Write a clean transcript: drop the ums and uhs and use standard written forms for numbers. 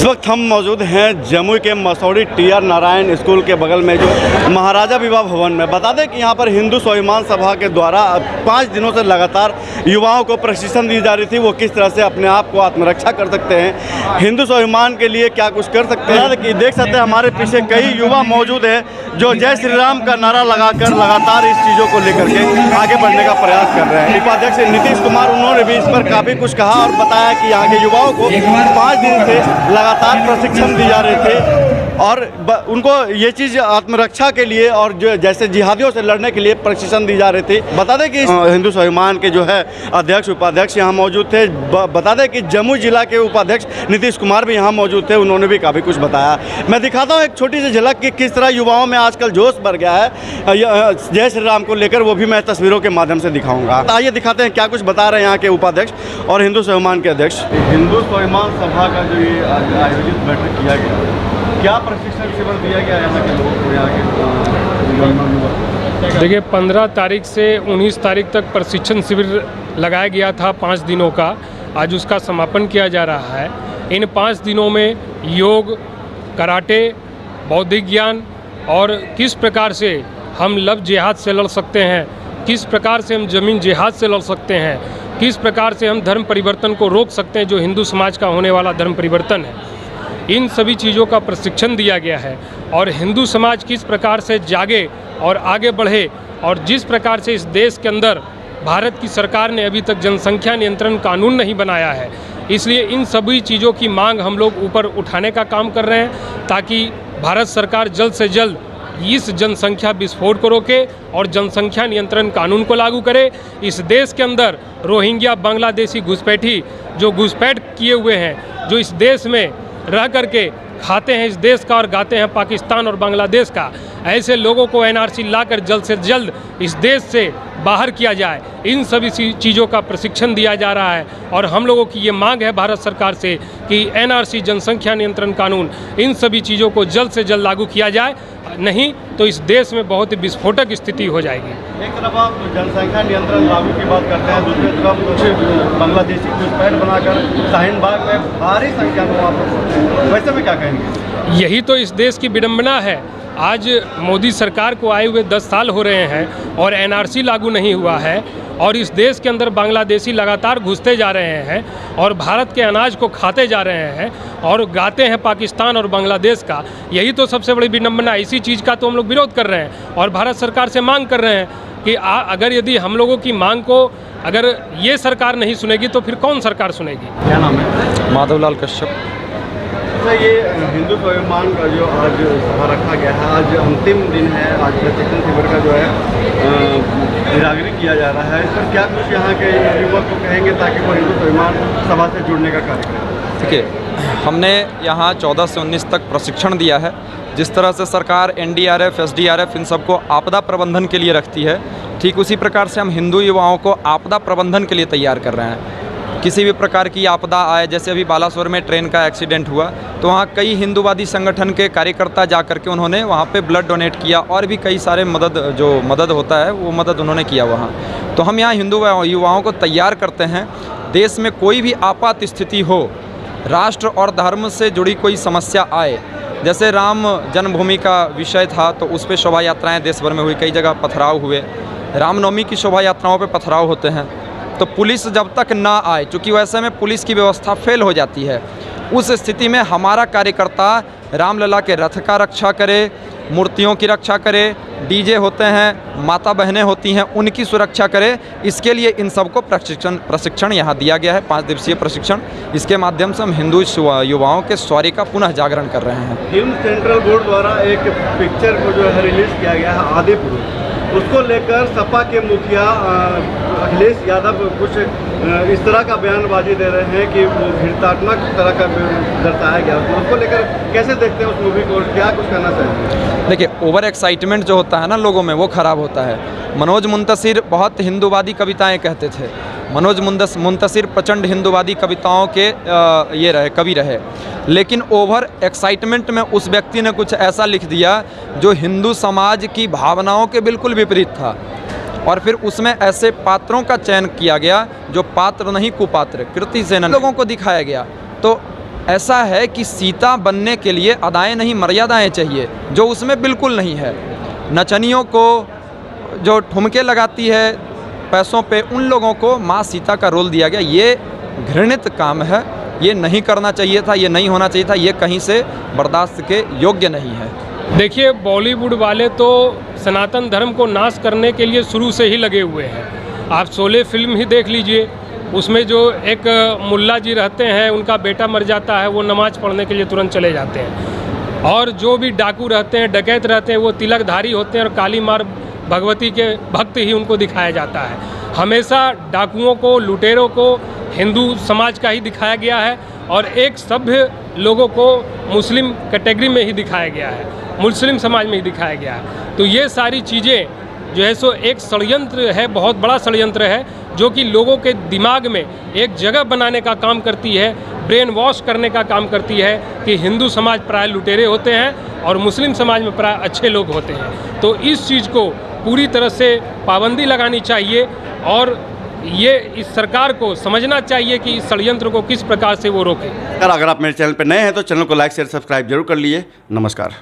वक्त हम मौजूद हैं जमुई के मसौड़ी टी.आर. नारायण स्कूल के बगल में जो महाराजा विवाह भवन में। बता दें कि यहाँ पर हिंदू स्वाभिमान सभा के द्वारा 5 दिनों से लगातार युवाओं को प्रशिक्षण दी जा रही थी, वो किस तरह से अपने आप को आत्मरक्षा कर सकते हैं, हिंदू स्वाभिमान के लिए क्या कुछ कर सकते हैं। कि देख सकते हैं हमारे पीछे कई युवा मौजूद है जो जय श्री राम का नारा लगाकर लगातार इस चीज़ों को लेकर के आगे बढ़ने का प्रयास कर रहे हैं। उपाध्यक्ष नीतीश कुमार उन्होंने भी इस पर काफ़ी कुछ कहा और बताया कि यहाँ के युवाओं को 5 दिन से लगातार प्रशिक्षण दी जा रहे थे और उनको ये चीज़ आत्मरक्षा के लिए और जो जैसे जिहादियों से लड़ने के लिए प्रशिक्षण दी जा रही थी। बता दें कि हिंदू स्वाभिमान के जो है अध्यक्ष उपाध्यक्ष यहाँ मौजूद थे। बता दें कि जमुई जिला के उपाध्यक्ष नीतीश कुमार भी यहाँ मौजूद थे, उन्होंने भी काफ़ी कुछ बताया। मैं दिखाता हूँ एक छोटी सी झलक कि किस तरह युवाओं में आजकल जोश बढ़ गया है जय श्री राम को लेकर, वो भी मैं तस्वीरों के माध्यम से दिखाऊंगा। आइए दिखाते हैं क्या कुछ बता रहे हैं यहाँ के उपाध्यक्ष और हिंदू स्वाभिमान के अध्यक्ष। हिंदू स्वाभिमान सभा का जो ये आयोजित बैठक किया गया, क्या प्रशिक्षण शिविर दिया गया यहाँ के लोगों को? यहाँ के देखिए 15 तारीख से 19 तारीख तक प्रशिक्षण शिविर लगाया गया था 5 दिनों का। आज उसका समापन किया जा रहा है। इन 5 दिनों में योग, कराटे, बौद्धिक ज्ञान और किस प्रकार से हम लव जिहाद से लड़ सकते हैं, किस प्रकार से हम ज़मीन जिहाद से लड़ सकते हैं, किस प्रकार से हम धर्म परिवर्तन को रोक सकते हैं जो हिंदू समाज का होने वाला धर्म परिवर्तन है, इन सभी चीज़ों का प्रशिक्षण दिया गया है। और हिंदू समाज किस प्रकार से जागे और आगे बढ़े, और जिस प्रकार से इस देश के अंदर भारत की सरकार ने अभी तक जनसंख्या नियंत्रण कानून नहीं बनाया है, इसलिए इन सभी चीज़ों की मांग हम लोग ऊपर उठाने का काम कर रहे हैं ताकि भारत सरकार जल्द से जल्द इस जनसंख्या विस्फोट को रोके और जनसंख्या नियंत्रण कानून को लागू करे। इस देश के अंदर रोहिंग्या बांग्लादेशी घुसपैठी जो घुसपैठ किए हुए हैं, जो इस देश में रह करके खाते हैं इस देश का और गाते हैं पाकिस्तान और बांग्लादेश का, ऐसे लोगों को एनआरसी लाकर जल्द से जल्द इस देश से बाहर किया जाए। इन सभी चीज़ों का प्रशिक्षण दिया जा रहा है और हम लोगों की ये मांग है भारत सरकार से कि एनआरसी जनसंख्या नियंत्रण कानून इन सभी चीज़ों को जल्द से जल्द लागू किया जाए, नहीं तो इस देश में बहुत ही विस्फोटक स्थिति हो जाएगी। एक तरफ आप जनसंख्या नियंत्रण लागू की बात करते हैं, दूसरी तरफ बांग्लादेशी घुसपैठ बनाकर शाहीन बाग में भारी संख्या में वापस, वैसे में क्या कहेंगे? यही तो इस देश की विडंबना है। आज मोदी सरकार को आए हुए 10 साल हो रहे हैं और एनआरसी लागू नहीं हुआ है और इस देश के अंदर बांग्लादेशी लगातार घुसते जा रहे हैं और भारत के अनाज को खाते जा रहे हैं और गाते हैं पाकिस्तान और बांग्लादेश का। यही तो सबसे बड़ी विडंबना, इसी चीज़ का तो हम लोग विरोध कर रहे हैं और भारत सरकार से मांग कर रहे हैं कि अगर यदि हम लोगों की मांग को अगर ये सरकार नहीं सुनेगी तो फिर कौन सरकार सुनेगी? क्या नाम है? माधवलाल कश्यप। अच्छा, ये हिंदू स्वाभिमान का जो आज सभा रखा गया है, आज अंतिम दिन है, आज प्रशिक्षण शिविर का जो है निरागरी किया जा रहा है, इस पर क्या कुछ यहाँ के युवक को कहेंगे ताकि वो हिंदू स्वाभिमान सभा से जुड़ने का कार्य करें? देखिए, हमने यहाँ 14 से 19 तक प्रशिक्षण दिया है। जिस तरह से सरकार NDRF, SDRF इन सबको आपदा प्रबंधन के लिए रखती है, ठीक उसी प्रकार से हम हिंदू युवाओं को आपदा प्रबंधन के लिए तैयार कर रहे हैं। किसी भी प्रकार की आपदा आए, जैसे अभी बालासोर में ट्रेन का एक्सीडेंट हुआ तो वहाँ कई हिंदूवादी संगठन के कार्यकर्ता जा कर के उन्होंने वहाँ पे ब्लड डोनेट किया और भी कई सारे मदद होता है वो मदद उन्होंने किया वहाँ। तो हम यहाँ हिंदू युवाओं को तैयार करते हैं। देश में कोई भी आपात स्थिति हो, राष्ट्र और धर्म से जुड़ी कोई समस्या आए, जैसे राम जन्मभूमि का विषय था तो उस पर शोभा यात्राएँ देश भर में हुई, कई जगह पथराव हुए, रामनवमी की शोभा यात्राओं पर पथराव होते हैं। तो पुलिस जब तक ना आए, चूँकि वैसे में पुलिस की व्यवस्था फेल हो जाती है, उस स्थिति में हमारा कार्यकर्ता रामलला के रथ का रक्षा करे, मूर्तियों की रक्षा करे, डीजे होते हैं, माता बहनें होती हैं, उनकी सुरक्षा करे। इसके लिए इन सबको प्रशिक्षण यहाँ दिया गया है, 5 दिवसीय प्रशिक्षण। इसके माध्यम से हम हिंदू युवाओं के शौर्य का पुनः जागरण कर रहे हैं। फिल्म सेंट्रल बोर्ड द्वारा एक पिक्चर को जो है रिलीज किया गया है आदि पुरुष, उसको लेकर सपा के मुखिया अखिलेश यादव कुछ इस तरह का बयानबाजी दे रहे हैं कि वो हिंसात्मक तरह का दर्शाया गया, उसको लेकर कैसे देखते हैं उस मूवी को, क्या कुछ करना चाहिए? देखिए, ओवर एक्साइटमेंट जो होता है ना लोगों में, वो ख़राब होता है। मनोज मुंतशिर बहुत हिंदूवादी कविताएं कहते थे। मनोज मुंतशिर प्रचंड हिंदूवादी कविताओं के कवि रहे, लेकिन ओवर एक्साइटमेंट में उस व्यक्ति ने कुछ ऐसा लिख दिया जो हिंदू समाज की भावनाओं के बिल्कुल विपरीत था और फिर उसमें ऐसे पात्रों का चयन किया गया जो पात्र नहीं कुपात्र, कृति से लोगों को दिखाया गया। तो ऐसा है कि सीता बनने के लिए अदाएँ नहीं मर्यादाएँ चाहिए, जो उसमें बिल्कुल नहीं है। नचनियों को जो ठुमके लगाती है पैसों पे, उन लोगों को माँ सीता का रोल दिया गया। ये घृणित काम है, ये नहीं करना चाहिए था, ये नहीं होना चाहिए था, ये कहीं से बर्दाश्त के योग्य नहीं है। देखिए, बॉलीवुड वाले तो सनातन धर्म को नाश करने के लिए शुरू से ही लगे हुए हैं। आप शोले फिल्म ही देख लीजिए, उसमें जो एक मुल्ला जी रहते हैं, उनका बेटा मर जाता है, वो नमाज़ पढ़ने के लिए तुरंत चले जाते हैं। और जो भी डाकू रहते हैं, डकैत रहते हैं, वो तिलकधारी होते हैं और काली मार भगवती के भक्त ही उनको दिखाया जाता है। हमेशा डाकुओं को, लुटेरों को हिंदू समाज का ही दिखाया गया है और एक सभ्य लोगों को मुस्लिम कैटेगरी में ही दिखाया गया है, मुस्लिम समाज में ही दिखाया गया है। तो ये सारी चीज़ें जो है सो एक षड्यंत्र है, बहुत बड़ा षड्यंत्र है, जो कि लोगों के दिमाग में एक जगह बनाने का काम करती है, ब्रेन वॉश करने का काम करती है कि हिंदू समाज प्राय लुटेरे होते हैं और मुस्लिम समाज में प्राय अच्छे लोग होते हैं। तो इस चीज़ को पूरी तरह से पाबंदी लगानी चाहिए और ये इस सरकार को समझना चाहिए कि इस षड्यंत्र को किस प्रकार से वो रोके। अगर आप मेरे चैनल पर नए हैं तो चैनल को लाइक शेयर सब्सक्राइब जरूर कर लिए। नमस्कार।